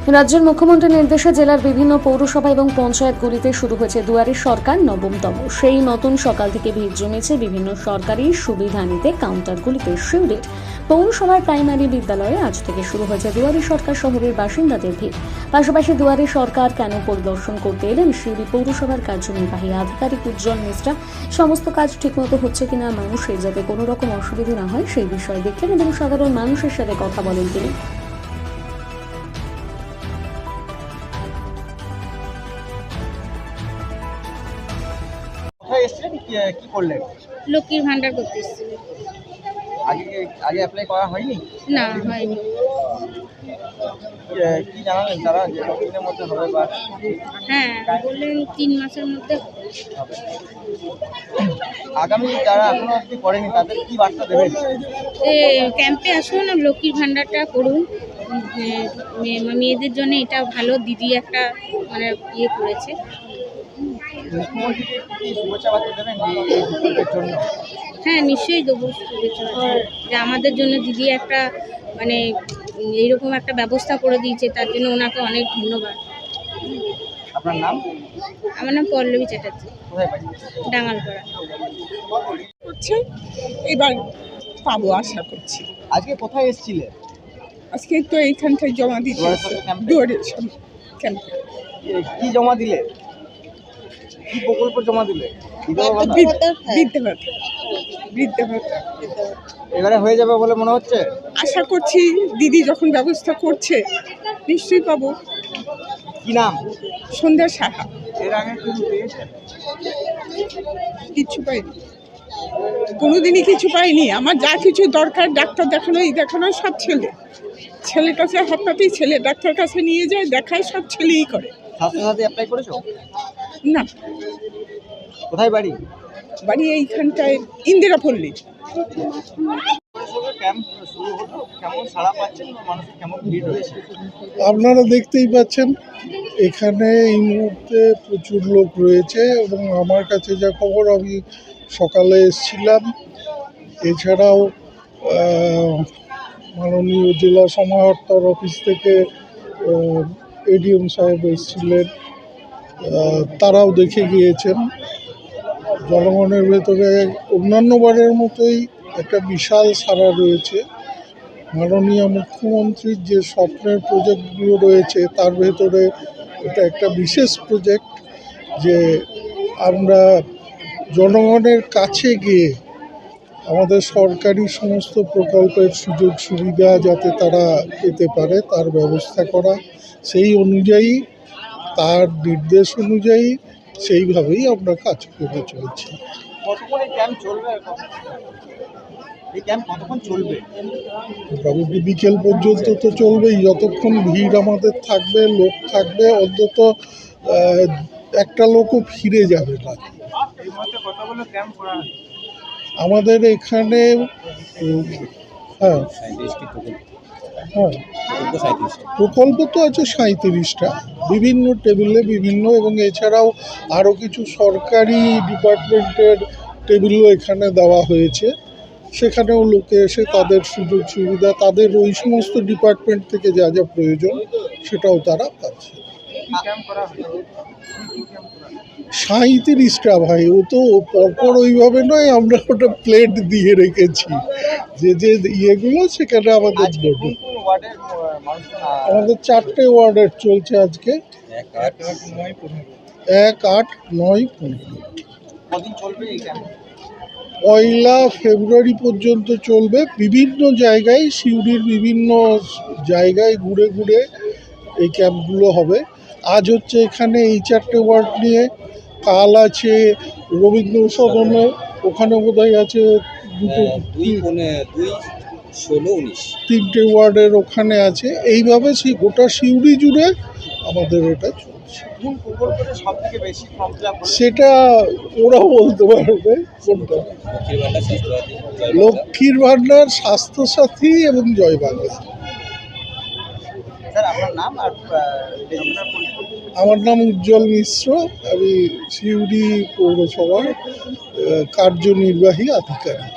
রাজ্যের মুখ্যমন্ত্রীর নির্দেশে জেলার বিভিন্ন পৌরসভা এবং পঞ্চায়েতগুলিতে শুরু হয়েছে দুয়ারে সরকার নবমতম। সেই মতন সকাল থেকে ভিড় জমেছে বিভিন্ন সরকারি সুবিধা নিতে কাউন্টারগুলিতে। সিউড়ির পৌরসভার প্রাইমারি বিদ্যালয়ে আজ থেকে শুরু হয়েছে দুয়ারে সরকার শহরের বাসিন্দাদের ভিড়। পাশাপাশি দুয়ারে সরকার কেন পরিদর্শন করতে এলেন সিউড়ি পৌরসভার কার্যনির্বাহী আধিকারিক উজ্জ্বল মিশ্রা। সমস্ত কাজ ঠিকমতো হচ্ছে কিনা, মানুষের যাতে কোনো রকম অসুবিধা না হয় সেই বিষয়ে দেখলেন এবং সাধারণ মানুষের সাথে কথা বলেন তিনি। কোথায় এসেছিলেন, কি করলেন? লক্ষ্মীর ভান্ডার করতে এসেছি। আগে আগে অ্যাপ্লাই করা হয়নি? না, হয়নি। কি জানালেন তারা যে কতদিনের মধ্যে হবে বা হ্যাঁ, বললেন 3 মাসের মধ্যে হবে? আগামী যারা এখনো অবধি করেনি তাদের কি বার্তা দেবেন? ক্যাম্পে আসুন, লক্ষ্মীর ভান্ডারটা করুন। মেয়েদের জন্য এটা ভালো, দিদি একটা মানে ইয়ে করেছে। মুখ্যমন্ত্রীকে কি শুভেচ্ছা বার্তা দেবেন এই প্রকল্পের জন্য? হ্যাঁ, নিশ্চয়ই দেবো শুভেচ্ছা। যে আমাদের জন্য দিদি একটা মানে এইরকম একটা ব্যবস্থা করে দিয়েছে, তার জন্য ওনাকে অনেক ধন্যবাদ। আপনার নাম? আমার নাম পল্লবী চ্যাটার্জি, কোথায় বাড়ি? ডাঙ্গালপাড়া। করছে, এবার পাবো আশা করছি। আজকে কোথায় এসেছিলেন? আজকে তো এইখানটায় জমা দিতে দুয়ারে সরকার ক্যাম্পে? দুয়ারে ক্যাম্পে কি জমা দিলে? কি প্রকল্প জমা দিলে? বিধবা ভাতা? বৃদ্ধ ভাতা, বৃদ্ধ ভাতা এবারে হয়ে যাবে বলে মনে হচ্ছে? আশা করছি। দিদি যখন ব্যবস্থা করছে নিশ্চয়ই পাবো। কি নাম? সন্ধ্যা সাহা। এর আগে কিছু পেয়েছেন? কিছু পাইনি, কোনোদিনই কিছু পাইনি। আমার যা কিছু দরকার, ডাক্তার দেখানো, এই দেখানো, সব ছেলের কাছে হাতটাতেই, ছেলে ডাক্তার কাছে নিয়ে যায়, দেখায়, সব ছেলেই করে। স্বাস্থ্যসাথী অ্যাপ্লাই করেছো? না, কোথায় বাড়ি? বাড়ি এইখানটায় ইন্দিরাপল্লী। ক্যাম্প শুরু হলো, কেমন সাড়া পাচ্ছেন বা মানুষের কেমন ভিড় রয়েছে? আপনারা দেখতেই পাচ্ছেন এখানে এই মুহূর্তে প্রচুর লোক রয়েছে এবং আমার কাছে যা খবর, আমি সকালে এসেছিলাম। এছাড়াও মাননীয় জেলা সমাহর্তার অফিস থেকে এডিএম সাহেব এসেছিলেন, তারাও দেখে গিয়েছেন। জনগণের ভেতরে অন্যান্য বারের মতোই একটা বিশাল সাড়া রয়েছে। মাননীয় মুখ্যমন্ত্রীর যে স্বপ্নের প্রজেক্টগুলো রয়েছে তার ভেতরে এটা একটা বিশেষ প্রজেক্ট, যে আমরা জনগণের কাছে গিয়ে আমাদের সরকারি সমস্ত প্রকল্পের সুযোগ সুবিধা যাতে তারা পেতে পারে তার ব্যবস্থা করা। সেই অনুযায়ী, তার নির্দেশ অনুযায়ী সেইভাবেই আমরা কাজ করে চলেছি। কতক্ষণ এই ক্যাম্প চলবে? এই ক্যাম্প কতক্ষণ চলবে? মোটামুটি বিকেল পর্যন্ত তো চলবেই, যতক্ষণ ভিড় আমাদের থাকবে, লোক থাকবে। অন্তত একটা লোকও ফিরে যাবে না। এই মুহূর্তে কতগুলো ক্যাম্প করা হয়? আমাদের এখানে হ্যাঁ প্রকল্প তো আছে 37টা, বিভিন্ন টেবিলে বিভিন্ন, এবং এছাড়াও আরও কিছু সরকারি ডিপার্টমেন্টের টেবিলও এখানে দেওয়া হয়েছে। সেখানেও লোকে এসে তাদের সুযোগ সুবিধা, তাদের ওই সমস্ত ডিপার্টমেন্ট থেকে যা যা প্রয়োজন সেটাও তারা পাচ্ছে। 37টা ভাই, ও তো পরপর ওইভাবে নয়, আমরা ওটা প্লেট দিয়ে রেখেছি যে যে ইয়েগুলো সেখানে আমাদের বোর্ডে। আমাদের 4টে ওয়ার্ডের চলছে আজকে, 1, 8, 9, 15। কদিন চলবে এই ক্যাম্প? 1 ফেব্রুয়ারি পর্যন্ত চলবে। বিভিন্ন জায়গায়, সিউড়ির বিভিন্ন জায়গায় ঘুরে ঘুরে এই ক্যাম্পগুলো হবে। আজ হচ্ছে এখানে এই 4টে ওয়ার্ড নিয়ে, কাল আছে রবীন্দ্র সদনে, ওখানে বোধহয় আছে 3টে ওয়ার্ডের ওখানে আছে। এইভাবে গোটা সিউড়ি জুড়ে আমাদের এটা চলছে। কোন প্রকল্পটা সব থেকে বেশি ফর্ম ফিল আপ হচ্ছে? সেটা ওরা বলতে পারবে কোনটা। লক্ষ্মীর ভান্ডার, স্বাস্থ্যসাথী এবং জয় বাংলা। স্যার আপনার নাম আর আমার নাম উজ্জ্বল মিশ্র, আমি সিউড়ি পৌরসভার কার্যনির্বাহী আধিকারিক।